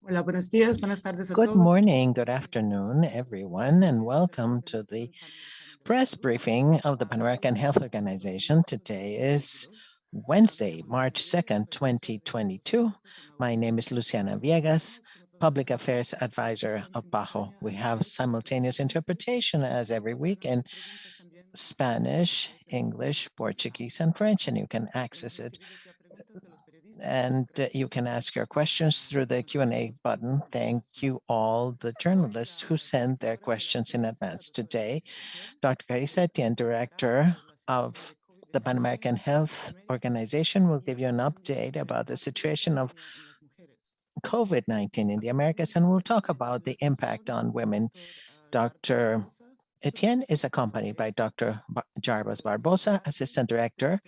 Hola, buenos días, buenas tardes a Good todos. morning, good afternoon, everyone, and welcome to the press briefing of the Pan American Health Organization. Today is Wednesday, March 2nd, 2022. My name is Luciana Viegas, Public Affairs Advisor of PAHO. We have simultaneous interpretation as every week in Spanish, English, Portuguese, and French, and you can access it. And you can ask your questions through the Q&A button. Thank you all the journalists who sent their questions in advance. Today, Dr. Carissa, Etienne, Director of the Pan American Health Organization, will give you an update about the situation of COVID-19 in the Americas, and we'll talk about the impact on women. Dr. Etienne is accompanied by Dr. Jarbas Barbosa, Assistant Director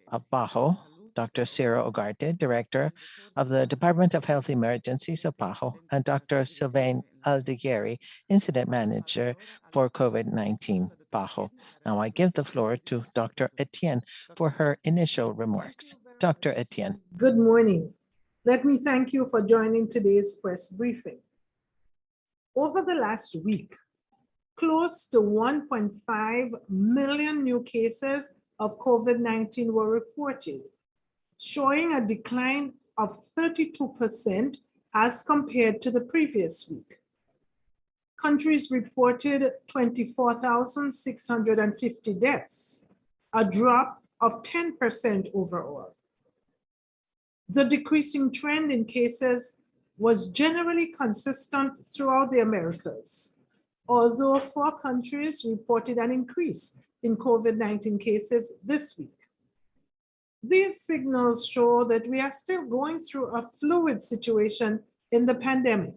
of PAHO, Dr. Ciro Ugarte, Director of the Department of Health Emergencies of PAHO, and Dr. Sylvain Aldhigieri, Incident Manager for COVID-19 PAHO. Now I give the floor to Dr. Etienne for her initial remarks. Dr. Etienne. Good morning. Let me thank you for joining today's press briefing. Over the last week, close to 1.5 million new cases of COVID-19 were reported, showing a decline of 32% as compared to the previous week. Countries reported 24,650 deaths, a drop of 10% overall. The decreasing trend in cases was generally consistent throughout the Americas, although 4 countries reported an increase in COVID-19 cases this week. These signals show that we are still going through a fluid situation in the pandemic.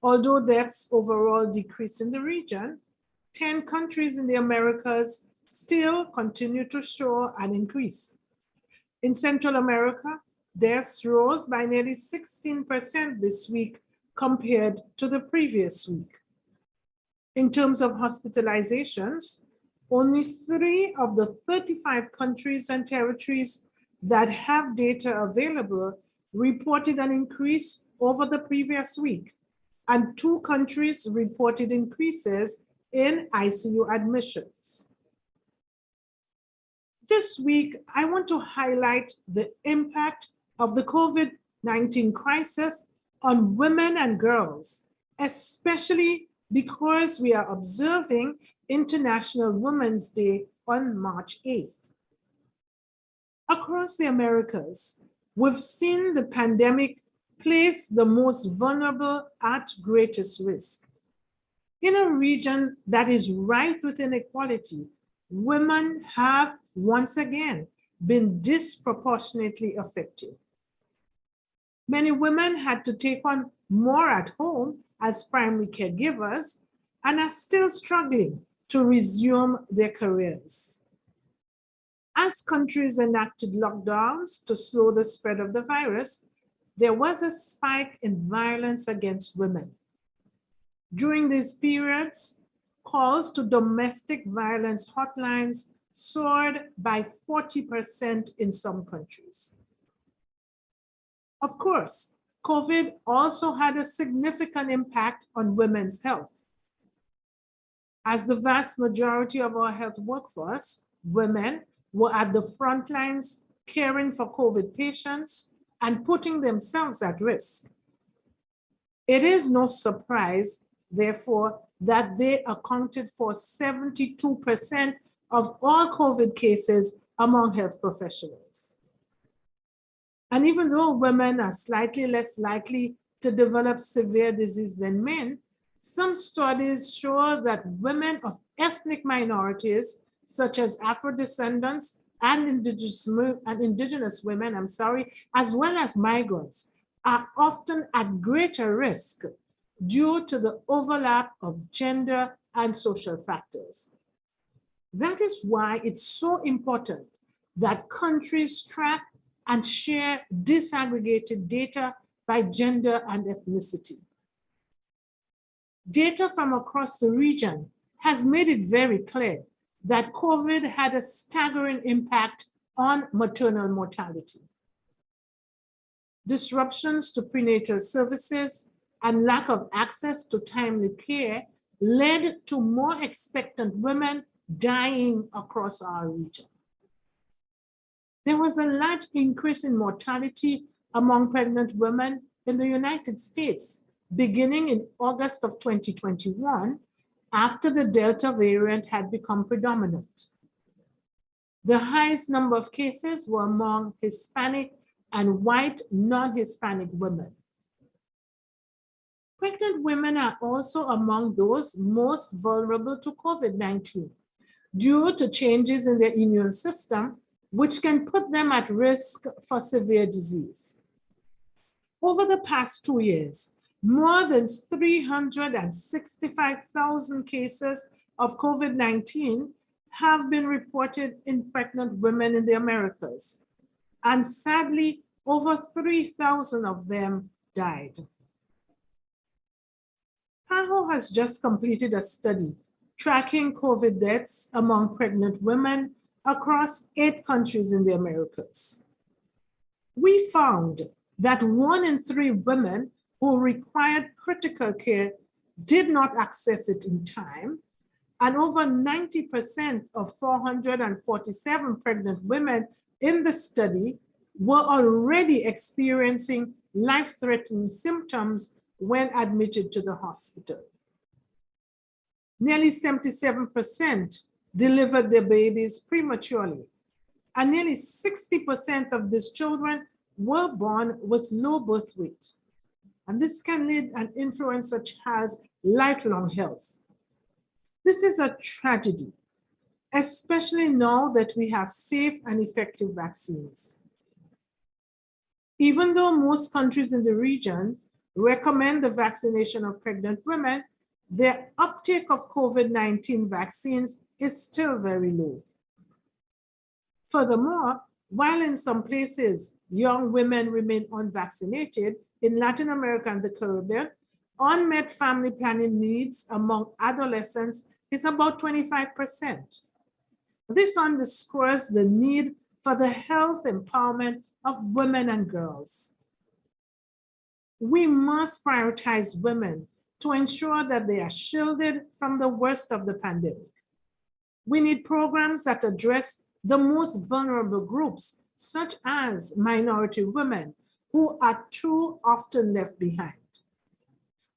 Although deaths overall decreased in the region, 10 countries in the Americas still continue to show an increase. In Central America, deaths rose by nearly 16% this week compared to the previous week. In terms of hospitalizations, only 3 of the 35 countries and territories that have data available reported an increase over the previous week, and 2 countries reported increases in ICU admissions. This week, I want to highlight the impact of the COVID-19 crisis on women and girls, especially because we are observing International Women's Day on March 8th. Across the Americas, we've seen the pandemic place the most vulnerable at greatest risk. In a region that is rife with inequality, women have once again been disproportionately affected. Many women had to take on more at home as primary caregivers and are still struggling to resume their careers. As countries enacted lockdowns to slow the spread of the virus, there was a spike in violence against women. During these periods, calls to domestic violence hotlines soared by 40% in some countries. Of course, COVID also had a significant impact on women's health. As the vast majority of our health workforce, women were at the front lines caring for COVID patients and putting themselves at risk. It is no surprise, therefore, that they accounted for 72% of all COVID cases among health professionals. And even though women are slightly less likely to develop severe disease than men, some studies show that women of ethnic minorities, such as Afro-descendants and indigenous women, as well as migrants, are often at greater risk due to the overlap of gender and social factors. That is why it's so important that countries track and share disaggregated data by gender and ethnicity. Data from across the region has made it very clear that COVID had a staggering impact on maternal mortality. disruptions to prenatal services, and lack of access to timely care led to more expectant women dying across our region. There was a large increase in mortality among pregnant women in the United States beginning in August of 2021 after the Delta variant had become predominant. The highest number of cases were among Hispanic and white non-Hispanic women. Pregnant women are also among those most vulnerable to COVID-19 due to changes in their immune system, which can put them at risk for severe disease. Over the past 2 years, more than 365,000 cases of COVID-19 have been reported in pregnant women in the Americas, and sadly, over 3,000 of them died. PAHO has just completed a study tracking COVID deaths among pregnant women across 8 countries in the Americas. We found that 1 in 3 women who required critical care did not access it in time, and over 90% of 447 pregnant women in the study were already experiencing life-threatening symptoms when admitted to the hospital. Nearly 77% delivered their babies prematurely, and nearly 60% of these children were born with low birth weight. And this can lead and influence a child's lifelong health. This is a tragedy, especially now that we have safe and effective vaccines. Even though most countries in the region recommend the vaccination of pregnant women, their uptake of COVID-19 vaccines is still very low. Furthermore, while in some places young women remain unvaccinated, in Latin America and the Caribbean, unmet family planning needs among adolescents is about 25%. This underscores the need for the health empowerment of women and girls. We must prioritize women to ensure that they are shielded from the worst of the pandemic. We need programs that address the most vulnerable groups, such as minority women, who are too often left behind.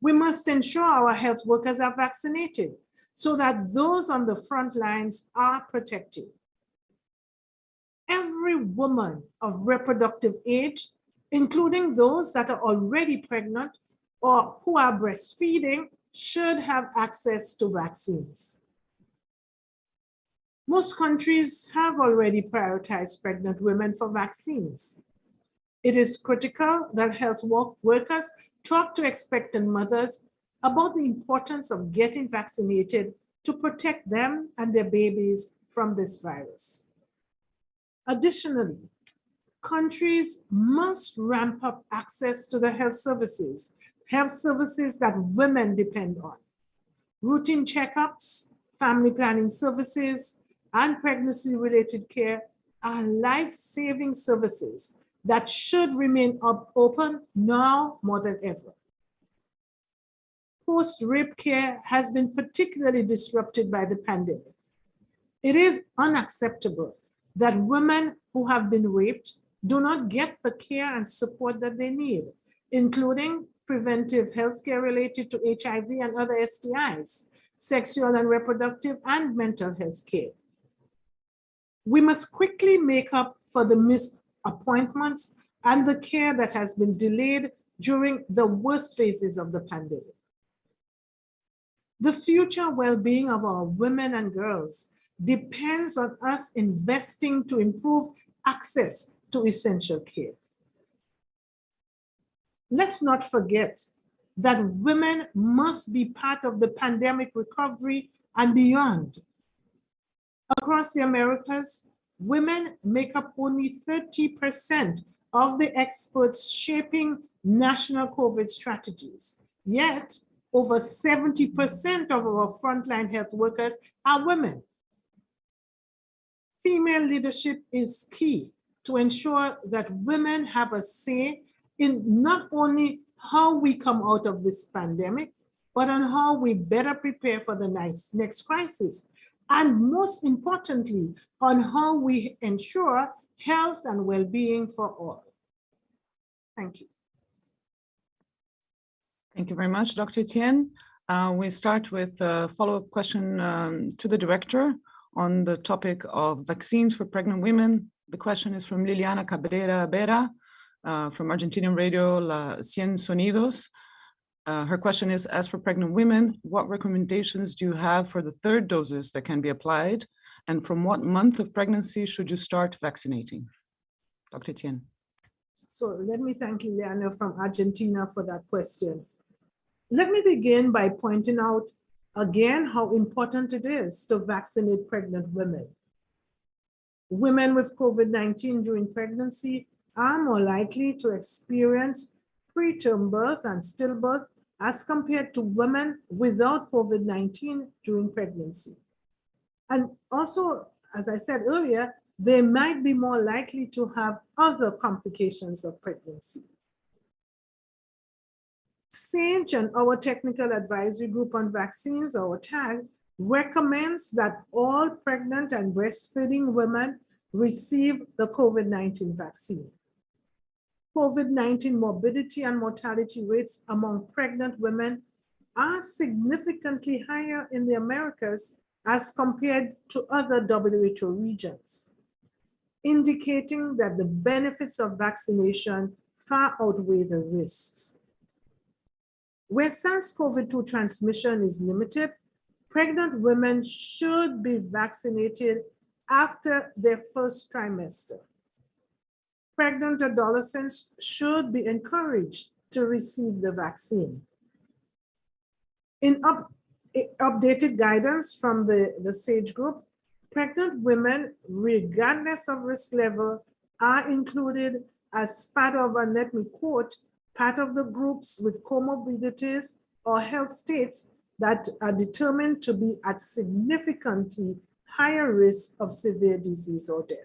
We must ensure our health workers are vaccinated so that those on the front lines are protected. Every woman of reproductive age, including those that are already pregnant or who are breastfeeding, should have access to vaccines. Most countries have already prioritized pregnant women for vaccines. It is critical that health workers talk to expectant mothers about the importance of getting vaccinated to protect them and their babies from this virus. Additionally, countries must ramp up access to the health services that women depend on. Routine checkups, family planning services, and pregnancy-related care are life-saving services that should remain open now more than ever. Post-rape care has been particularly disrupted by the pandemic. It is unacceptable that women who have been raped do not get the care and support that they need, including preventive health care related to HIV and other STIs, sexual and reproductive and mental health care. We must quickly make up for the missed appointments and the care that has been delayed during the worst phases of the pandemic. The future well-being of our women and girls depends on us investing to improve access to essential care. Let's not forget that women must be part of the pandemic recovery and beyond. Across the Americas, women make up only 30% of the experts shaping national COVID strategies. Yet, over 70% of our frontline health workers are women. Female leadership is key to ensure that women have a say in not only how we come out of this pandemic, but on how we better prepare for the next crisis. And most importantly, on how we ensure health and well-being for all. Thank you. Thank you very much, Dr. Etienne. We start with a follow-up question to the director on the topic of vaccines for pregnant women. The question is from Liliana Cabrera Vera from Argentinian radio La Cien Sonidos. Her question is, as for pregnant women, what recommendations do you have for the third doses that can be applied? And from what month of pregnancy should you start vaccinating? Dr. Etienne. So let me thank Liliana from Argentina for that question. Let me begin by pointing out again how important it is to vaccinate pregnant women. Women with COVID-19 during pregnancy are more likely to experience preterm birth and stillbirth as compared to women without COVID-19 during pregnancy. And also, as I said earlier, they might be more likely to have other complications of pregnancy. SAGE and our technical advisory group on vaccines, our TAG, recommends that all pregnant and breastfeeding women receive the COVID-19 vaccine. COVID-19 morbidity and mortality rates among pregnant women are significantly higher in the Americas as compared to other WHO regions, indicating that the benefits of vaccination far outweigh the risks. Where SARS-CoV-2 transmission is limited, pregnant women should be vaccinated after their first trimester. Pregnant adolescents should be encouraged to receive the vaccine. In updated guidance from the SAGE group, pregnant women, regardless of risk level, are included as part of, and let me quote, part of the groups with comorbidities or health states that are determined to be at significantly higher risk of severe disease or death.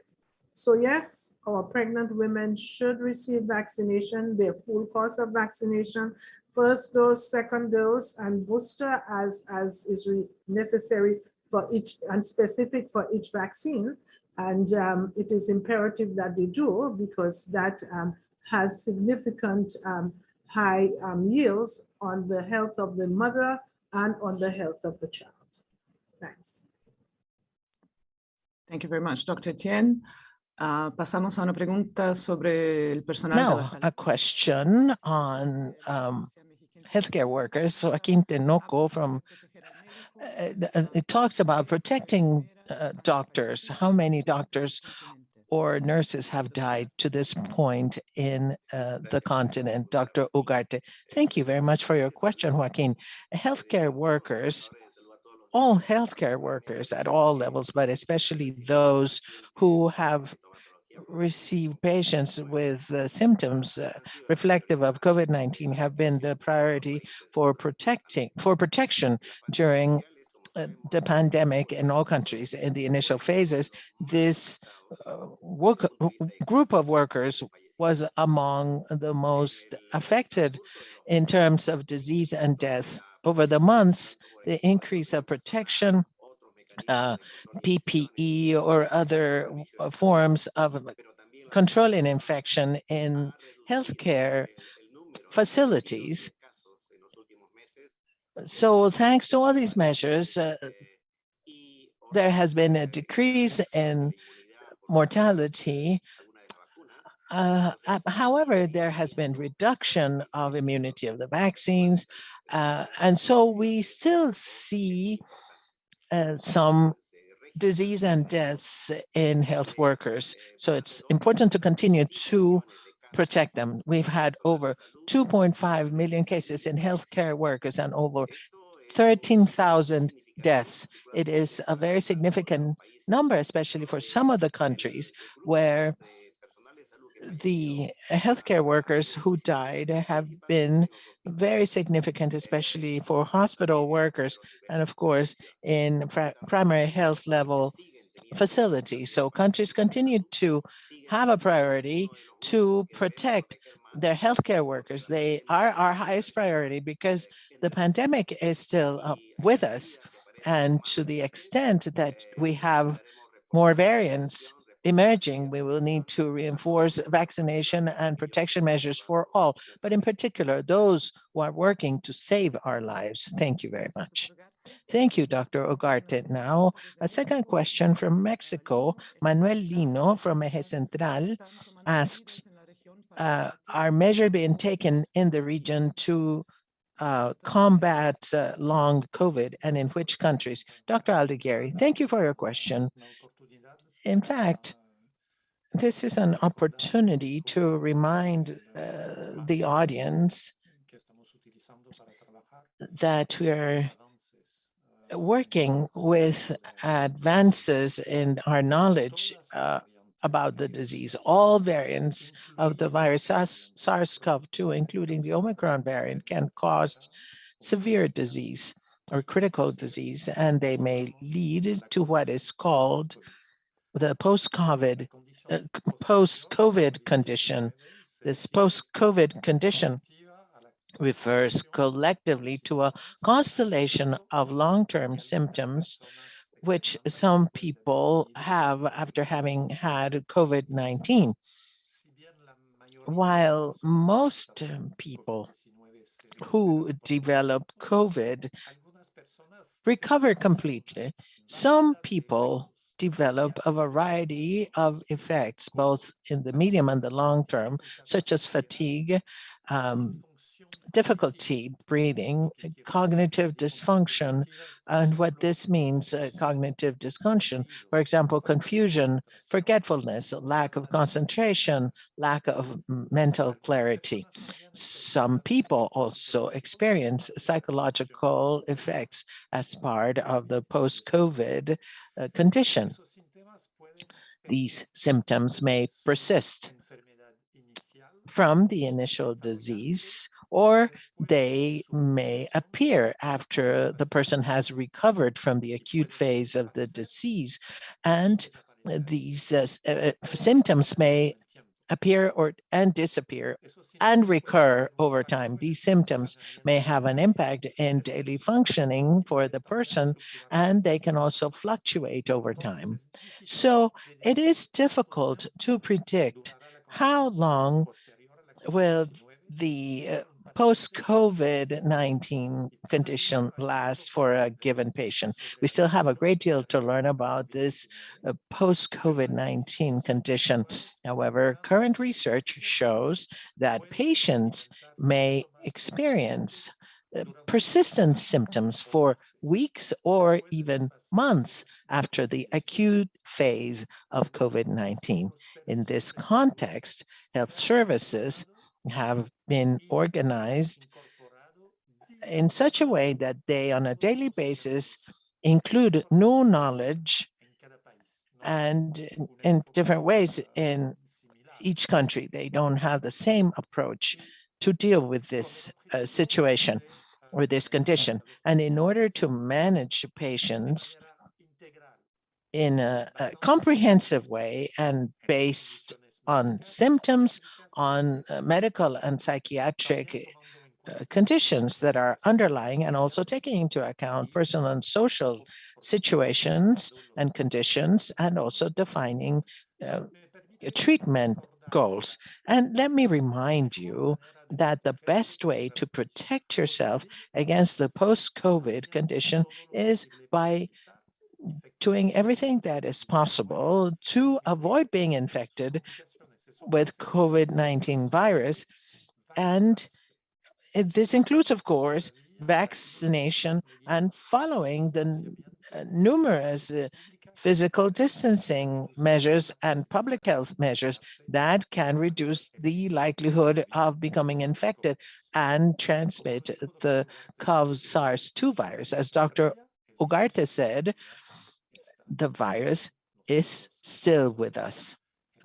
So yes, our pregnant women should receive vaccination, their full course of vaccination, first dose, second dose, and booster as is necessary for each and specific for each vaccine. And it is imperative that they do, because that has significant high yields on the health of the mother and on the health of the child. Thanks. Thank you very much, Dr. Etienne. Pasamos a una pregunta sobre el personal de la Now, salud. a question on healthcare workers. So Joaquin Tenoco from, it talks about protecting doctors. How many doctors or nurses have died to this point in the continent? Dr. Ugarte. Thank you very much for your question, Joaquin. Healthcare workers, all healthcare workers at all levels, but especially those who have received patients with symptoms reflective of COVID-19, have been the priority for protection during the pandemic in all countries. In the initial phases, this group of workers was among the most affected in terms of disease and death. Over the months, the increase of protection, PPE or other forms of controlling infection in healthcare facilities. So thanks to all these measures, there has been a decrease in mortality. However, there has been reduction of immunity of the vaccines. And so we still see some disease and deaths in health workers. So it's important to continue to protect them. We've had over 2.5 million cases in healthcare workers and over 13,000 deaths. It is a very significant number, especially for some of the countries where the healthcare workers who died have been very significant, especially for hospital workers and of course in primary health level facilities. So countries continue to have a priority to protect They're healthcare workers. They are our highest priority because the pandemic is still with us. And to the extent that we have more variants emerging, we will need to reinforce vaccination and protection measures for all, but in particular, those who are working to save our lives. Thank you very much. Thank you, Dr. Ugarte. Now, a second question from Mexico. Manuel Lino from Eje Central asks, are measures being taken in the region to combat long COVID, and in which countries? Dr. Aldhigieri, thank you for your question. In fact, this is an opportunity to remind the audience that we are working with advances in our knowledge about the disease. All variants of the virus SARS-CoV-2, including the Omicron variant, can cause severe disease or critical disease, and they may lead to what is called the post-COVID condition. This post-COVID condition refers collectively to a constellation of long-term symptoms which some people have after having had COVID-19. While most people who develop COVID recover completely, some people develop a variety of effects, both in the medium and the long term, such as fatigue, difficulty breathing, cognitive dysfunction, and what this means, cognitive dysfunction, for example, confusion, forgetfulness, lack of concentration, lack of mental clarity. Some people also experience psychological effects as part of the post-COVID condition. These symptoms may persist from the initial disease, or they may appear after the person has recovered from the acute phase of the disease. And these symptoms may appear and disappear and recur over time. These symptoms may have an impact in daily functioning for the person, and they can also fluctuate over time. So it is difficult to predict how long will the post-COVID-19 condition last for a given patient. We still have a great deal to learn about this post-COVID-19 condition. However, current research shows that patients may experience persistent symptoms for weeks or even months after the acute phase of COVID-19. In this context, health services have been organized in such a way that they, on a daily basis, include new knowledge and in different ways in each country. They don't have the same approach to deal with this situation or this condition. And in order to manage patients in a comprehensive way and based on symptoms, on medical and psychiatric conditions that are underlying, and also taking into account personal and social situations and conditions, and also defining treatment goals. And let me remind you that the best way to protect yourself against the post-COVID condition is by doing everything that is possible to avoid being infected with COVID-19 virus. And this includes, of course, vaccination and following the numerous physical distancing measures and public health measures that can reduce the likelihood of becoming infected and transmit the SARS-2 virus. As Dr. Ugarte said, the virus is still with us.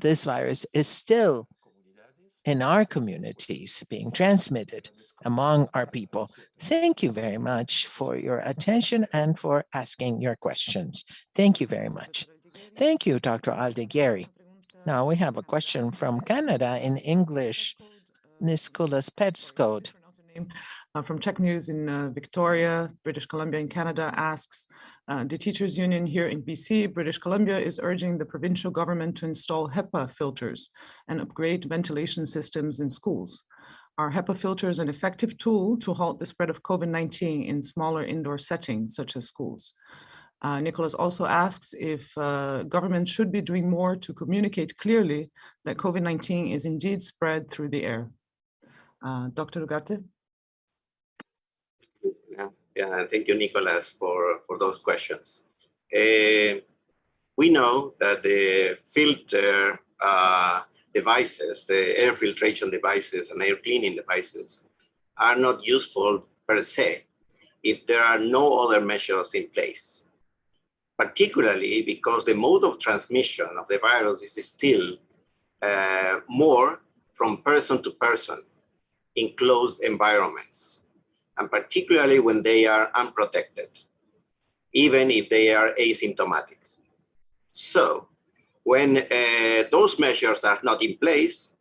This virus is still in our communities being transmitted among our people. Thank you very much for your attention and for asking your questions. Thank you very much. Thank you, Dr. Aldhigieri. Now we have a question from Canada in English. Nicholas Petscode. From Czech News in Victoria, British Columbia in Canada asks, the teachers union here in BC, British Columbia is urging the provincial government to install HEPA filters and upgrade ventilation systems in schools. Are HEPA filters an effective tool to halt the spread of COVID-19 in smaller indoor settings such as schools? Nicholas also asks if government should be doing more to communicate clearly that COVID-19 is indeed spread through the air. Dr. Ugarte? Yeah, thank you, Nicholas, for those questions. We know that the filter devices, the air filtration devices and air cleaning devices are not useful per se if there are no other measures in place, particularly because the mode of transmission of the virus is still more from person to person in closed environments, and particularly when they are unprotected, even if they are asymptomatic. So when those measures are not in place,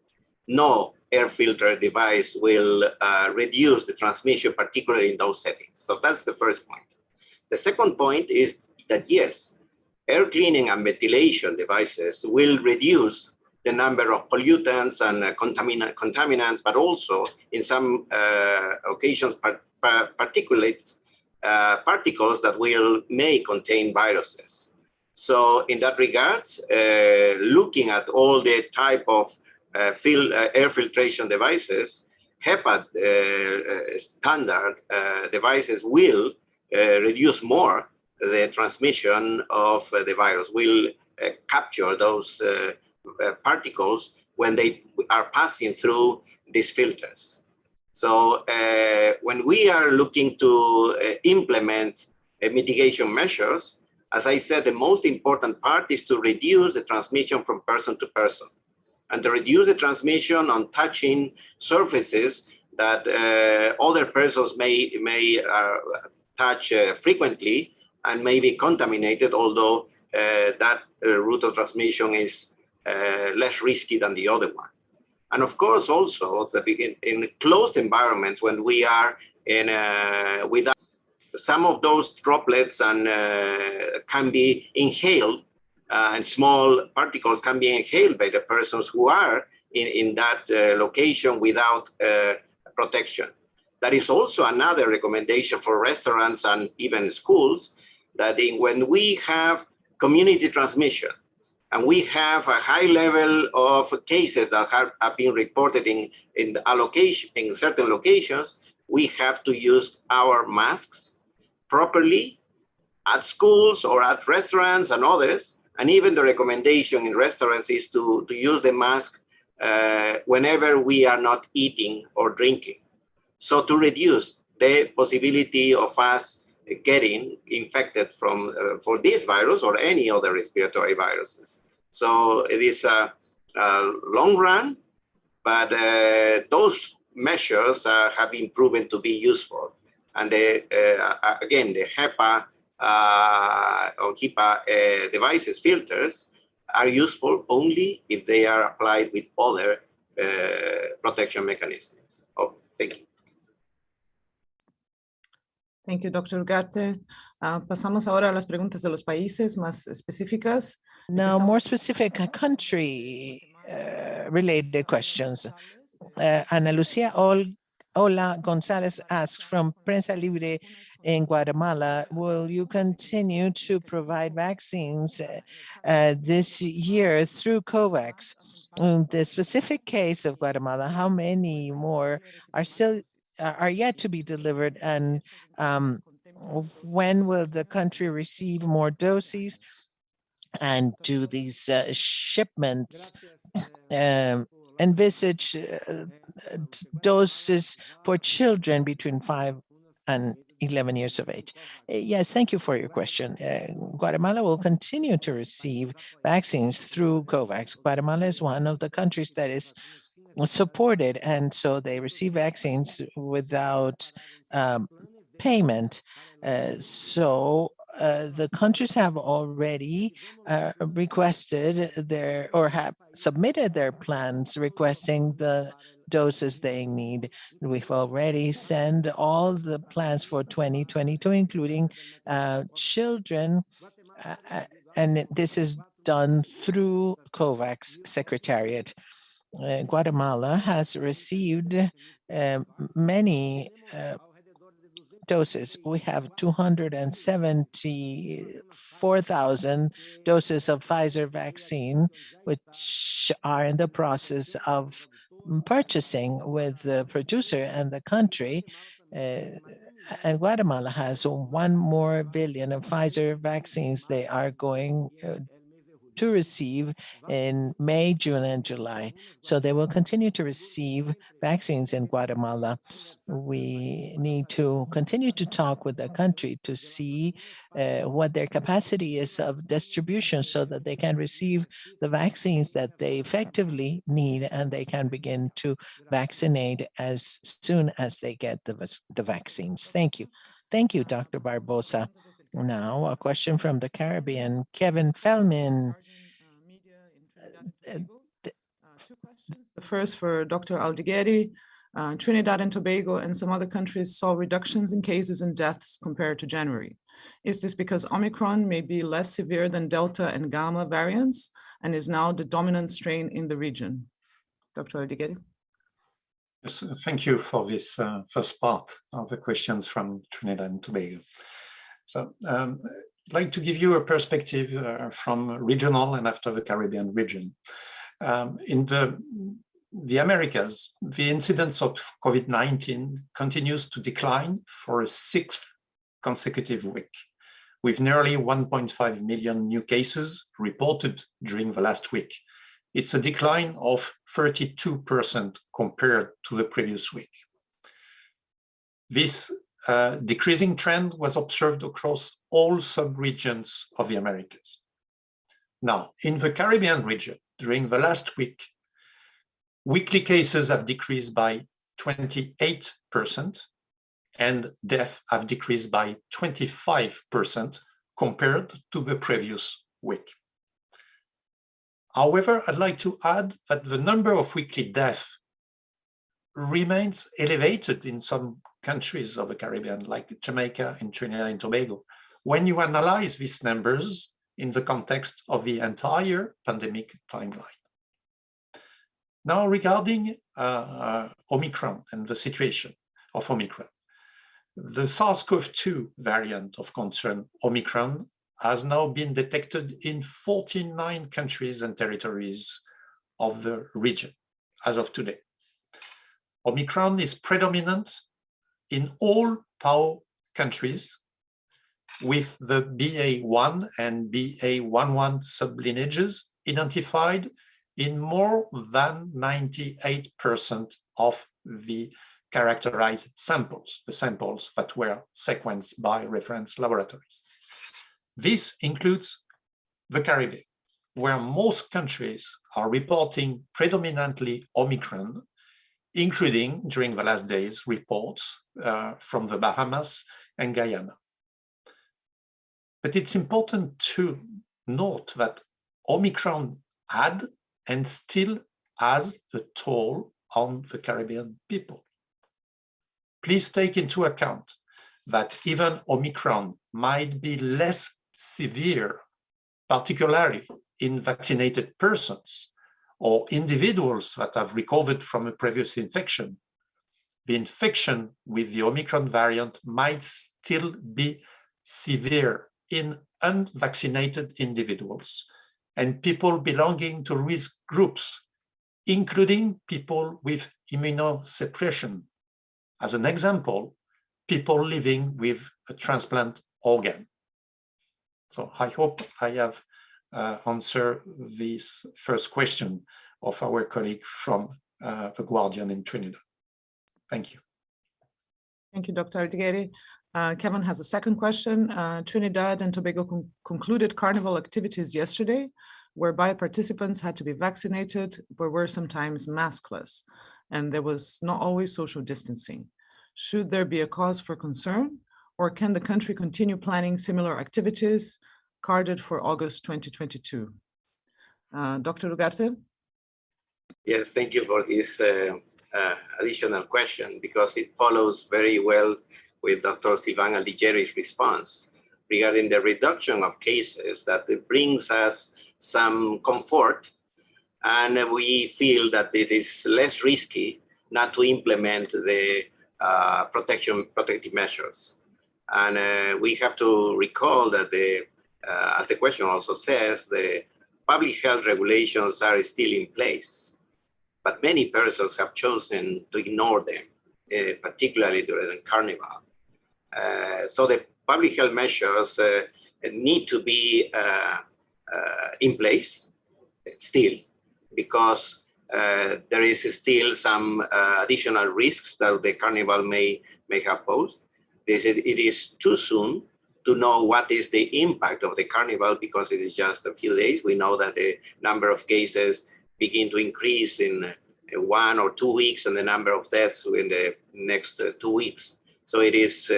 no air filter device will reduce the transmission, particularly in those settings. So that's the first point. The second point is that yes, air cleaning and ventilation devices will reduce the number of pollutants and contaminants, but also in some occasions, particulates, particles that may contain viruses. So in that regards, looking at all the type of air filtration devices, HEPA standard devices will reduce more the transmission of the virus, will capture those particles when they are passing through these filters. So when we are looking to implement mitigation measures, as I said, the most important part is to reduce the transmission from person to person and to reduce the transmission on touching surfaces that other persons may touch frequently and may be contaminated, although that route of transmission is less risky than the other one. And of course, also in closed environments, when we are in without some of those droplets and can be inhaled, and small particles can be inhaled by the persons who are in that location without protection. That is also another recommendation for restaurants and even schools, that when we have community transmission, and we have a high level of cases that have been reported in certain locations, we have to use our masks properly at schools or at restaurants and others. And even the recommendation in restaurants is to use the mask whenever we are not eating or drinking. So to reduce the possibility of us getting infected for this virus or any other respiratory viruses. So it is a long run, but those measures have been proven to be useful. And again, the HEPA or HEPA devices, filters, are useful only if they are applied with other protection mechanisms. Oh, thank you. Thank you, Dr. Ugarte. Pasamos ahora a las preguntas de los países más específicas. Now, more specific country-related questions. Ana Lucia Ola Gonzalez asks from Prensa Libre in Guatemala, will you continue to provide vaccines this year through COVAX? In the specific case of Guatemala, how many more are yet to be delivered, and when will the country receive more doses? And do these shipments envisage doses for children between 5 and 11 years of age? Yes, thank you for your question. Guatemala will continue to receive vaccines through COVAX. Guatemala is one of the countries that is supported, and so they receive vaccines without payment. The countries have already requested or have submitted their plans requesting the doses they need. We've already sent all the plans for 2022, including children, and this is done through COVAX Secretariat. Guatemala has received many doses. We have 274,000 doses of Pfizer vaccine, which are in the process of purchasing with the producer and the country. And Guatemala has 1 more billion of Pfizer vaccines they are going to receive in May, June, and July. So they will continue to receive vaccines in Guatemala. We need to continue to talk with the country to see what their capacity is of distribution so that they can receive the vaccines that they effectively need and they can begin to vaccinate as soon as they get the vaccines. Thank you. Thank you, Dr. Barbosa. Now, a question from the Caribbean, Kevin Fellman. Two questions. The first for Dr. Aldhigieri. Trinidad and Tobago and some other countries saw reductions in cases and deaths compared to January. Is this because Omicron may be less severe than Delta and Gamma variants and is now the dominant strain in the region? Dr. Aldhigieri. Yes, thank you for this first part of the questions from Trinidad and Tobago. So I'd like to give you a perspective from regional and after the Caribbean region. In the Americas, the incidence of COVID-19 continues to decline for a 6th consecutive week, with nearly 1.5 million new cases reported during the last week. It's a decline of 32% compared to the previous week. This decreasing trend was observed across all sub-regions of the Americas. Now, in the Caribbean region, during the last week, weekly cases have decreased by 28% and deaths have decreased by 25% compared to the previous week. However, I'd like to add that the number of weekly deaths remains elevated in some countries of the Caribbean, like Jamaica and Trinidad and Tobago, when you analyze these numbers in the context of the entire pandemic timeline. Now, regarding Omicron and the situation of Omicron, the SARS-CoV-2 variant of concern, Omicron, has now been detected in 49 countries and territories of the region as of today. Omicron is predominant in all PAHO countries, with the BA1 and BA11 sublineages identified in more than 98% of the characterized samples, the samples that were sequenced by reference laboratories. This includes the Caribbean, where most countries are reporting predominantly Omicron, including, during the last days, reports from the Bahamas and Guyana. But it's important to note that Omicron had and still has a toll on the Caribbean people. Please take into account that even Omicron might be less severe, particularly in vaccinated persons or individuals that have recovered from a previous infection. The infection with the Omicron variant might still be severe in unvaccinated individuals and people belonging to risk groups, including people with immunosuppression. As an example, people living with a transplant organ. So I hope I have answered this first question of our colleague from the Guardian in Trinidad. Thank you. Thank you, Dr. Aldhigieri. Kevin has a second question. Trinidad and Tobago concluded carnival activities yesterday, whereby participants had to be vaccinated, but were sometimes maskless, and there was not always social distancing. Should there be a cause for concern, or can the country continue planning similar activities carded for August 2022? Dr. Ugarte? Yes, thank you for this additional question because it follows very well with Dr. Sylvain Aldhigieri's response regarding the reduction of cases, that it brings us some comfort, and we feel that it is less risky not to implement the protective measures. And we have to recall that as the question also says, the public health regulations are still in place, but many persons have chosen to ignore them, particularly during the carnival. So the public health measures need to be in place still, because there is still some additional risks that the carnival may have posed. It is too soon to know what is the impact of the carnival because it is just a few days. We know that the number of cases begin to increase in 1 or 2 weeks and the number of deaths in the next 2 weeks. So it is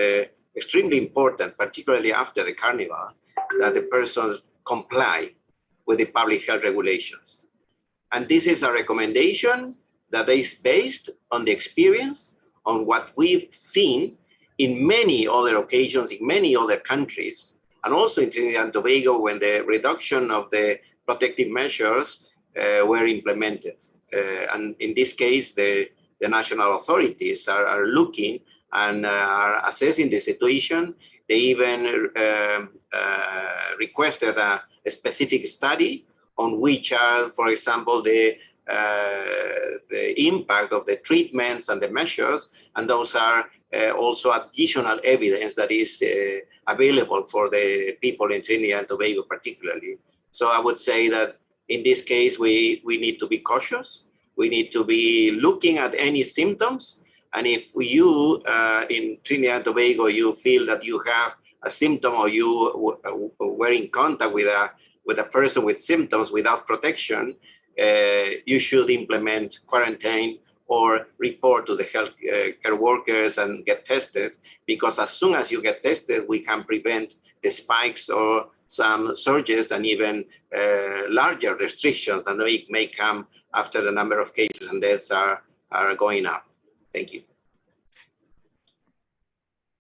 extremely important, particularly after the carnival, that the persons comply with the public health regulations. And this is a recommendation that is based on the experience, on what we've seen in many other occasions, in many other countries, and also in Trinidad and Tobago when the reduction of the protective measures were implemented. And in this case, the national authorities are looking and are assessing the situation. They even requested a specific study on which are, for example, the impact of the treatments and the measures, and those are also additional evidence that is available for the people in Trinidad and Tobago particularly. So I would say that in this case, we need to be cautious. We need to be looking at any symptoms. And if you in Trinidad and Tobago, you feel that you have a symptom or you were in contact with a person with symptoms without protection, you should implement quarantine or report to the health care workers and get tested, because as soon as you get tested, we can prevent the spikes or some surges and even larger restrictions that may come after the number of cases and deaths are going up. Thank you.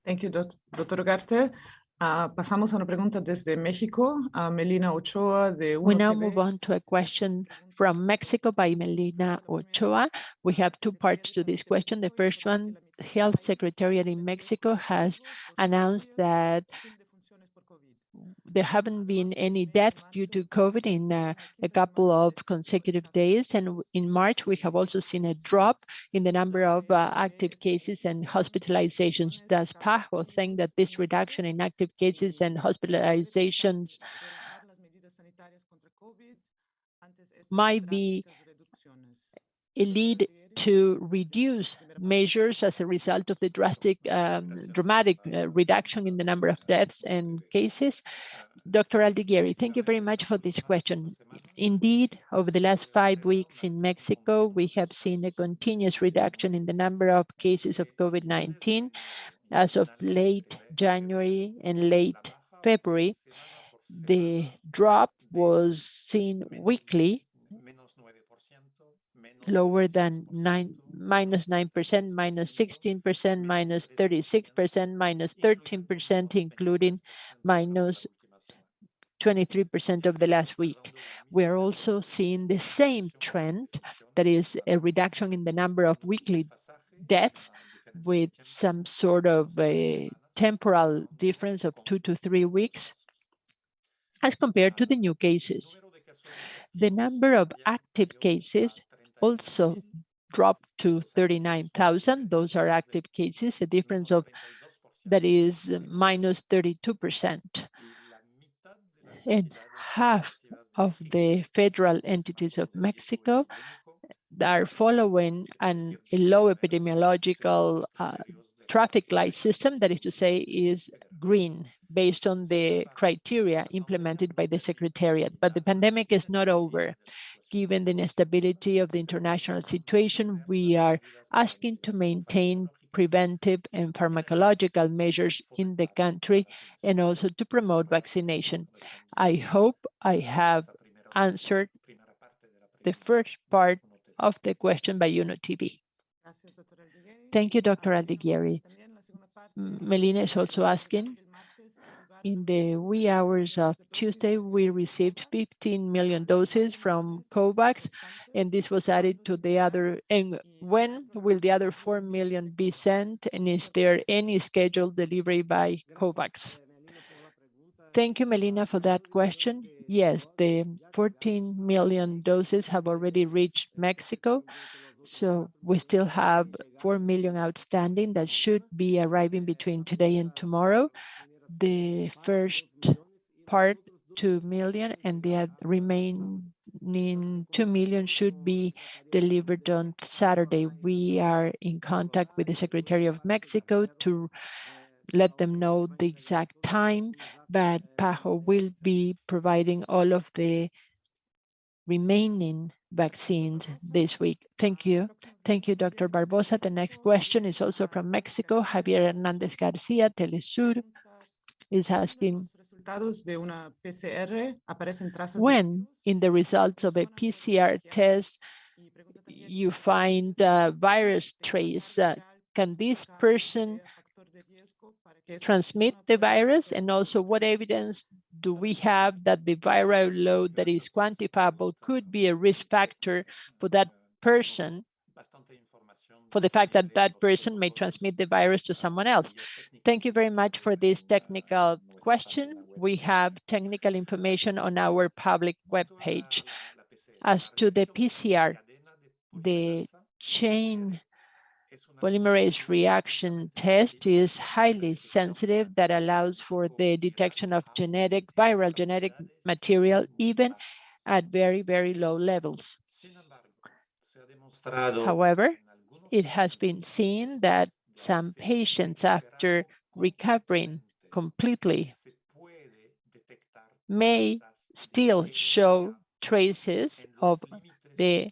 Thank you, Dr. Ugarte. Pasamos a una pregunta desde México, Melina Ochoa de We now UNOTV. move on to a question from Mexico by Melina Ochoa. We have two parts to this question. The first one, the Health Secretariat in Mexico has announced that there haven't been any deaths due to COVID in a couple of consecutive days. And in March, we have also seen a drop in the number of active cases and hospitalizations. Does PAHO think that this reduction in active cases and hospitalizations might be a lead to reduce measures as a result of the dramatic reduction in the number of deaths and cases? Dr. Aldhigieri, thank you very much for this question. Indeed, over the last 5 weeks in Mexico, we have seen a continuous reduction in the number of cases of COVID-19. As of late January and late February, the drop was seen weekly, lower than minus 9%, minus 16%, minus 36%, minus 13%, including minus 23% of the last week. We are also seeing the same trend, that is a reduction in the number of weekly deaths with some sort of a temporal difference of 2 to 3 weeks as compared to the new cases. The number of active cases also dropped to 39,000. Those are active cases, a difference of that is minus 32%. And half of the federal entities of Mexico are following a low epidemiological traffic light system, that is to say, is green, based on the criteria implemented by the Secretariat. But the pandemic is not over. Given the instability of the international situation, we are asking to maintain preventive and pharmacological measures in the country and also to promote vaccination. I hope I have answered the first part of the question by UNOTV. Thank you, Dr. Aldhigieri. Melina is also asking, in the wee hours of Tuesday, we received 15 million doses from COVAX, and this was added to the other. And when will the other 4 million be sent? And is there any scheduled delivery by COVAX? Thank you, Melina, for that question. Yes, the 14 million doses have already reached Mexico. So we still have 4 million outstanding that should be arriving between today and tomorrow. The first part, 2 million, and the remaining 2 million should be delivered on Saturday. We are in contact with the Secretary of Mexico to let them know the exact time, but PAHO will be providing all of the remaining vaccines this week. Thank you. Thank you, Dr. Barbosa. The next question is also from Mexico. Javier Hernandez Garcia, Telesur, is asking, when in the results of a PCR test you find a virus trace, can this person transmit the virus? And also, what evidence do we have that the viral load that is quantifiable could be a risk factor for that person, for the fact that that person may transmit the virus to someone else? Thank you very much for this technical question. We have technical information on our public webpage. As to the PCR, the chain polymerase reaction test is highly sensitive, that allows for the detection of viral genetic material, even at very, very low levels. However, it has been seen that some patients, after recovering completely, may still show traces of the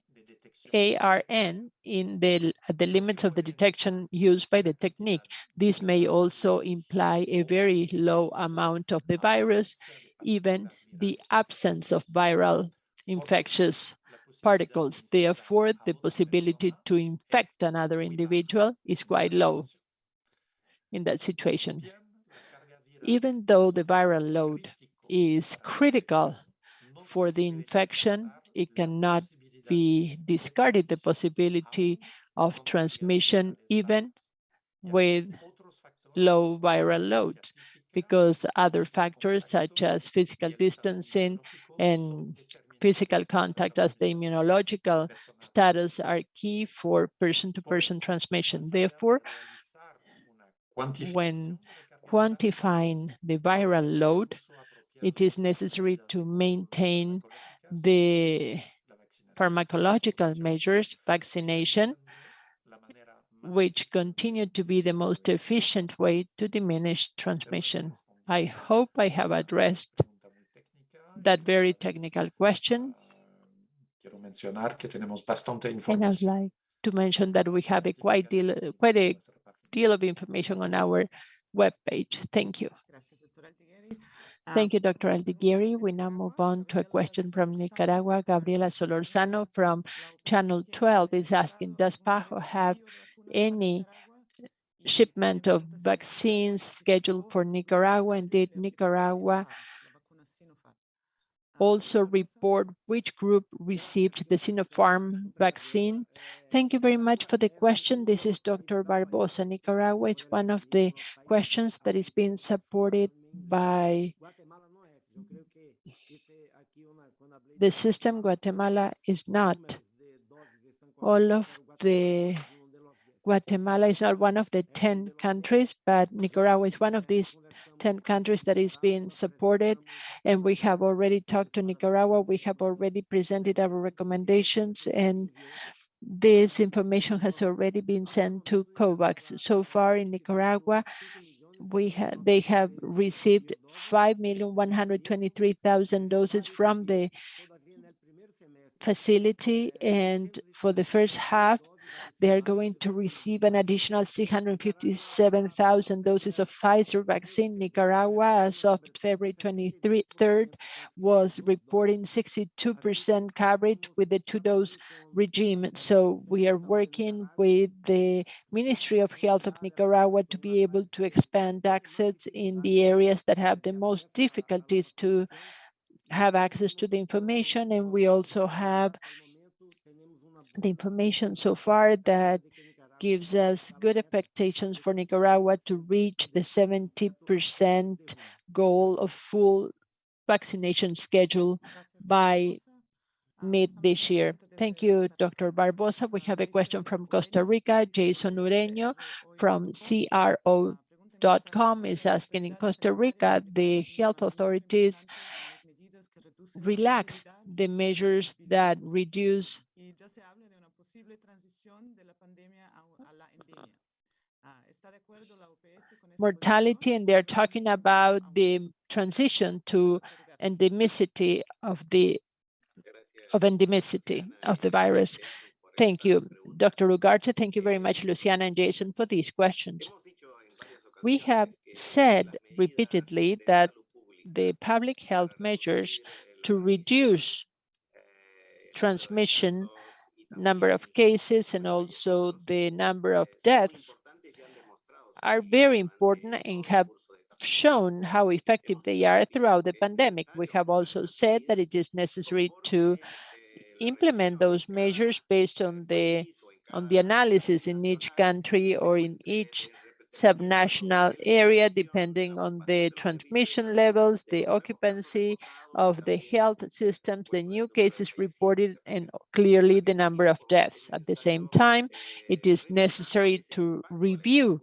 ARN at the limits of the detection used by the technique. This may also imply a very low amount of the virus, even the absence of viral infectious particles. Therefore, the possibility to infect another individual is quite low in that situation. Even though the viral load is critical for the infection, it cannot be discarded, the possibility of transmission even with low viral loads, because other factors such as physical distancing and physical contact as the immunological status are key for person-to-person transmission. Therefore, when quantifying the viral load, it is necessary to maintain the pharmacological measures, vaccination, which continue to be the most efficient way to diminish transmission. I hope I have addressed that very technical question. And I'd like to mention that we have quite a deal of information on our webpage. Thank you. Thank you, Dr. Aldhigieri. We now move on to a question from Nicaragua. Gabriela Solorzano from Channel 12 is asking, does PAHO have any shipment of vaccines scheduled for Nicaragua? And did Nicaragua also report which group received the Sinopharm vaccine? Thank you very much for the question. This is Dr. Barbosa. Nicaragua is one of the questions that is being supported by the system. Guatemala is not. Guatemala is not one of the 10 countries, but Nicaragua is one of these 10 countries that is being supported. And we have already talked to Nicaragua. We have already presented our recommendations, and this information has already been sent to COVAX. So far in Nicaragua, they have received 5,123,000 doses from the facility, and for the first half, They are going to receive an additional 657,000 doses of Pfizer vaccine. Nicaragua, as of February 23rd, was reporting 62% coverage with the two-dose regime. So we are working with the Ministry of Health of Nicaragua to be able to expand access in the areas that have the most difficulties to have access to the information. And we also have the information so far that gives us good expectations for Nicaragua to reach the 70% goal of full vaccination schedule by mid this year. Thank you, Dr. Barbosa. We have a question from Costa Rica. Jason Ureño from CRO.com is asking, in Costa Rica, the health authorities relax the measures that reduce mortality, and they're talking about the transition to endemicity of the virus. Thank you, Dr. Ugarte. Thank you very much, Luciana and Jason, for these questions. We have said repeatedly that the public health measures to reduce transmission, number of cases, and also the number of deaths are very important and have shown how effective they are throughout the pandemic. We have also said that it is necessary to implement those measures based on the analysis in each country or in each subnational area, depending on the transmission levels, the occupancy of the health systems, the new cases reported, and clearly the number of deaths. At the same time, it is necessary to review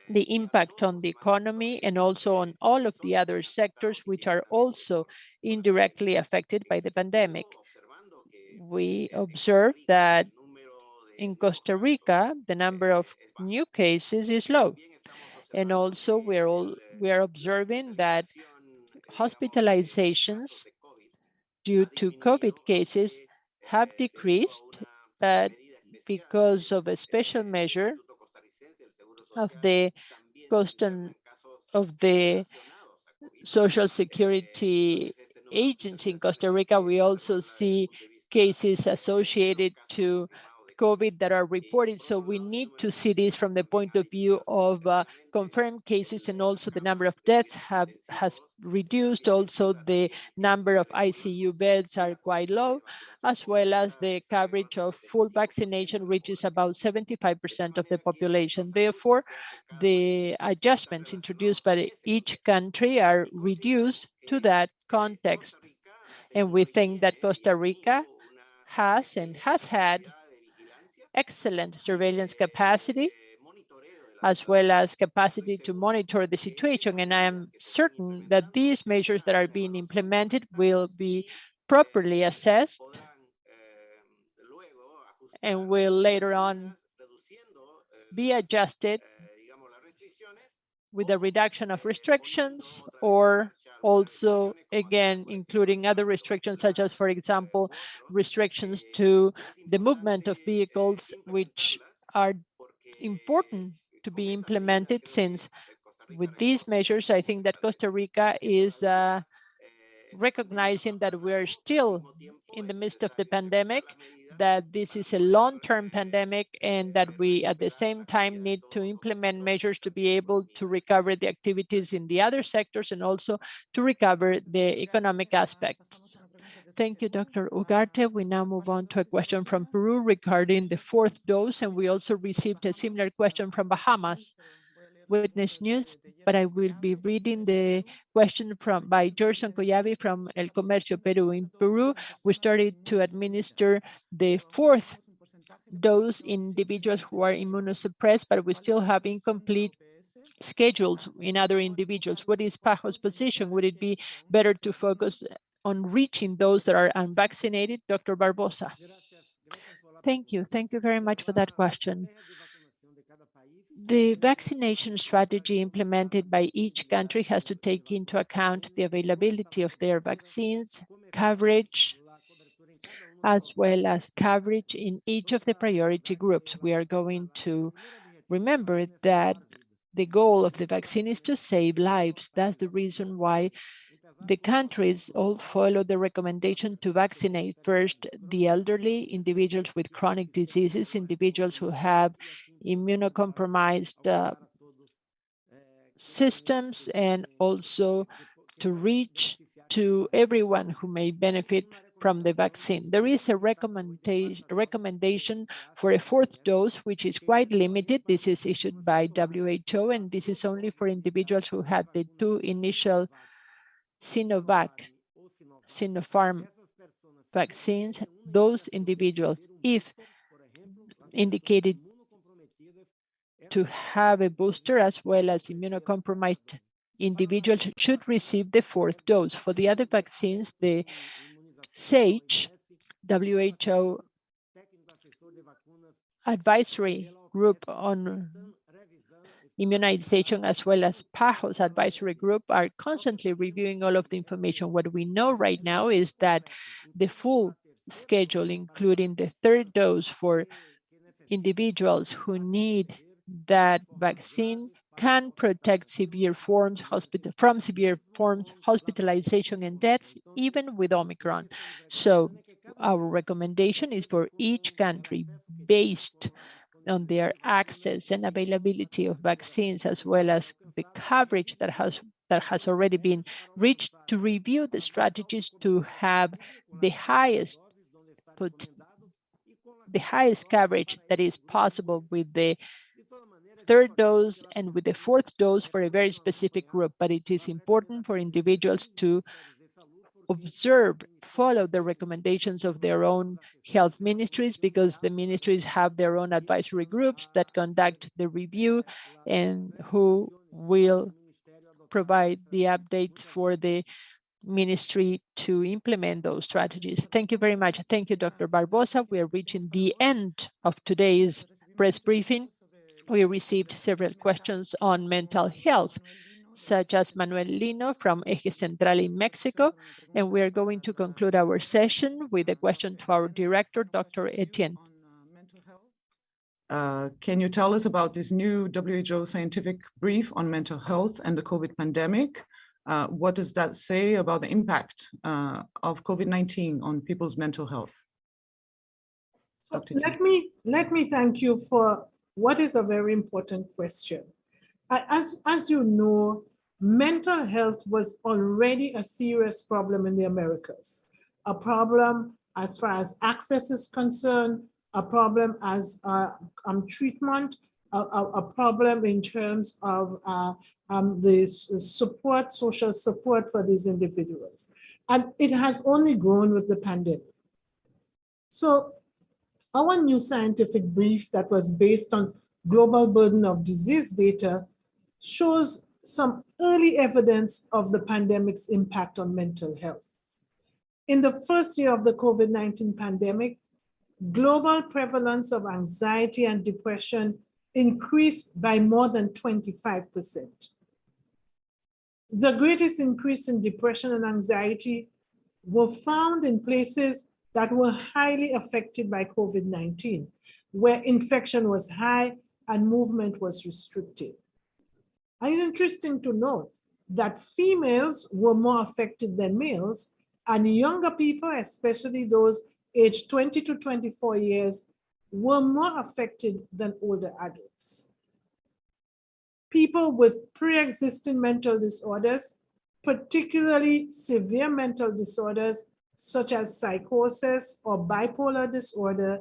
the impact on the economy and also on all of the other sectors which are also indirectly affected by the pandemic. We observe that in Costa Rica, the number of new cases is low. And also we are observing that hospitalizations due to COVID cases have decreased, but because of a special measure of the Social Security Agency in Costa Rica, we also see cases associated to COVID that are reported. So we need to see this from the point of view of confirmed cases, and also the number of deaths has reduced. Also, the number of ICU beds are quite low, as well as the coverage of full vaccination reaches about 75% of the population. Therefore, the adjustments introduced by each country are reduced to that context. And we think that Costa Rica has had excellent surveillance capacity, as well as capacity to monitor the situation. And I am certain that these measures that are being implemented will be properly assessed and will later on be adjusted with a reduction of restrictions, or also, again, including other restrictions, such as, for example, restrictions to the movement of vehicles, which are important to be implemented, since with these measures, I think that Costa Rica is recognizing that we're still in the midst of the pandemic, that this is a long-term pandemic, and that we at the same time need to implement measures to be able to recover the activities in the other sectors and also to recover the economic aspects. Thank you, Dr. Ugarte. We now move on to a question from Peru regarding the fourth dose, and we also received a similar question from Bahamas. Witness News, but I will be reading the question by Gerson Collavi from El Comercio Peru. In Peru, we started to administer the fourth dose in individuals who are immunosuppressed, but we still have incomplete schedules in other individuals. What is PAHO's position? Would it be better to focus on reaching those that are unvaccinated? Dr. Barbosa. Thank you. Thank you very much for that question. The vaccination strategy implemented by each country has to take into account the availability of their vaccines, coverage as well as coverage in each of the priority groups. We are going to remember that the goal of the vaccine is to save lives. That's the reason why the countries all follow the recommendation to vaccinate first the elderly, individuals with chronic diseases, individuals who have immunocompromised systems, and also to reach to everyone who may benefit from the vaccine. There is a recommendation for a fourth dose, which is quite limited. This is issued by WHO, and this is only for individuals who had the 2 initial Sinopharm vaccines. Those individuals, if indicated to have a booster, as well as immunocompromised individuals, should receive the fourth dose. For the other vaccines, the SAGE, WHO advisory group on immunization, as well as PAHO's advisory group, are constantly reviewing all of the information. What we know right now is that the full schedule, including the 3rd dose for individuals who need that vaccine, can protect severe forms, hospitalization and deaths, even with Omicron. So our recommendation is for each country, based on their access and availability of vaccines, as well as the coverage that has already been reached, to review the strategies to have the highest coverage that is possible with the 3rd dose and with the 4th dose for a very specific group. But it is important for individuals to follow the recommendations of their own health ministries, because the ministries have their own advisory groups that conduct the review and who will provide the updates for the ministry to implement those strategies. Thank you very much. Thank you, Dr. Barbosa. We are reaching the end of today's press briefing. We received several questions on mental health, such as Manuel Lino from Eje Central in Mexico. And we are going to conclude our session with a question to our director, Dr. Etienne. Can you tell us about this new WHO scientific brief on mental health and the COVID pandemic? What does that say about the impact of COVID-19 on people's mental health? Let me thank you for what is a very important question. As you know, mental health was already a serious problem in the Americas, a problem as far as access is concerned, a problem as treatment, a problem in terms of the support, social support for these individuals. And it has only grown with the pandemic. So our new scientific brief that was based on global burden of disease data shows some early evidence of the pandemic's impact on mental health. In the first year of the COVID-19 pandemic, global prevalence of anxiety and depression increased by more than 25%. The greatest increase in depression and anxiety were found in places that were highly affected by COVID-19, where infection was high and movement was restricted. And it's interesting to note that females were more affected than males, and younger people, especially those aged 20 to 24 years, were more affected than older adults. People with pre-existing mental disorders, particularly severe mental disorders such as psychosis or bipolar disorder,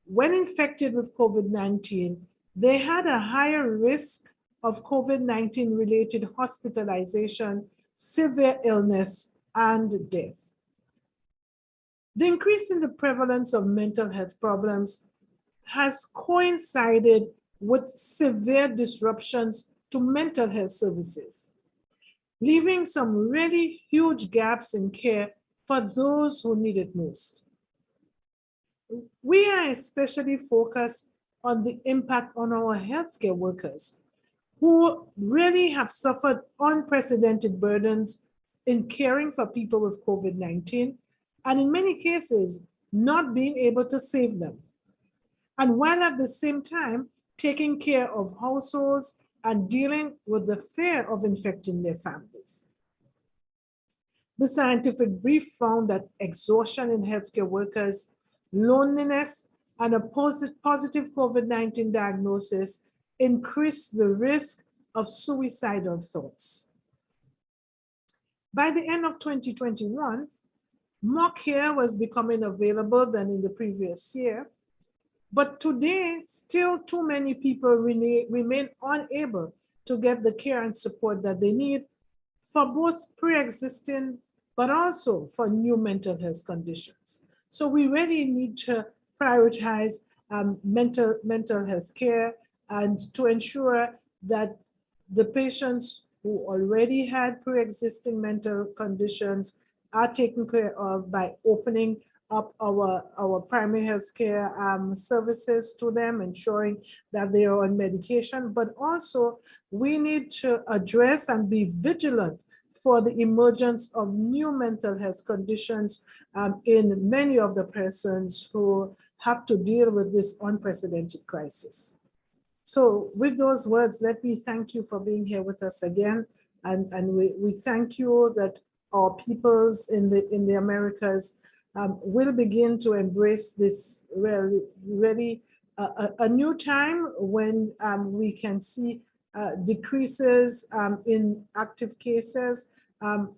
when infected with COVID-19, they had a higher risk of COVID-19 related hospitalization, severe illness, and death. The increase in the prevalence of mental health problems has coincided with severe disruptions to mental health services, leaving some really huge gaps in care for those who need it most. We are especially focused on the impact on our healthcare workers, who really have suffered unprecedented burdens in caring for people with COVID-19, and in many cases, not being able to save them, and while at the same time taking care of households and dealing with the fear of infecting their families. The scientific brief found that exhaustion in healthcare workers, loneliness, and a positive COVID-19 diagnosis increase the risk of suicidal thoughts. By the end of 2021, more care was becoming available than in the previous year, but today, still too many people remain unable to get the care and support that they need for both pre-existing, but also for new mental health conditions. So we really need to prioritize mental health care and to ensure that the patients who already had pre-existing mental conditions are taken care of by opening up our primary health care services to them, ensuring that they are on medication, but also we need to address and be vigilant for the emergence of new mental health conditions in many of the persons who have to deal with this unprecedented crisis. So with those words, let me thank you for being here with us again. And we thank you that our peoples in the Americas will begin to embrace this really a new time when we can see decreases in active cases,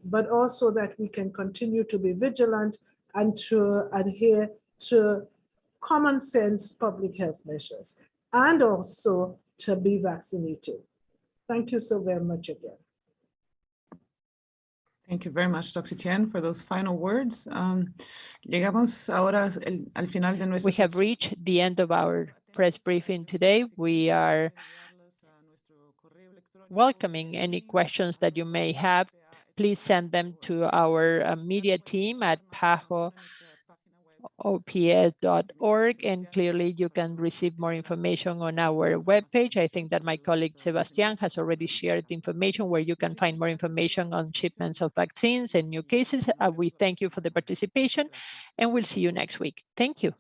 but also that we can continue to be vigilant and to adhere to common sense public health measures, and also to be vaccinated. Thank you so very much again. Thank you very much, Dr. Etienne, for those final words. Llegamos ahora al final de nuestra We have reached the end of our press briefing today. We are welcoming any questions that you may have. Please send them to our media team at PAHO.org, and clearly you can receive more information on our webpage. I think that my colleague Sebastián has already shared the information where you can find more information on shipments of vaccines and new cases. We thank you for the participation, and we'll see you next week. Thank you.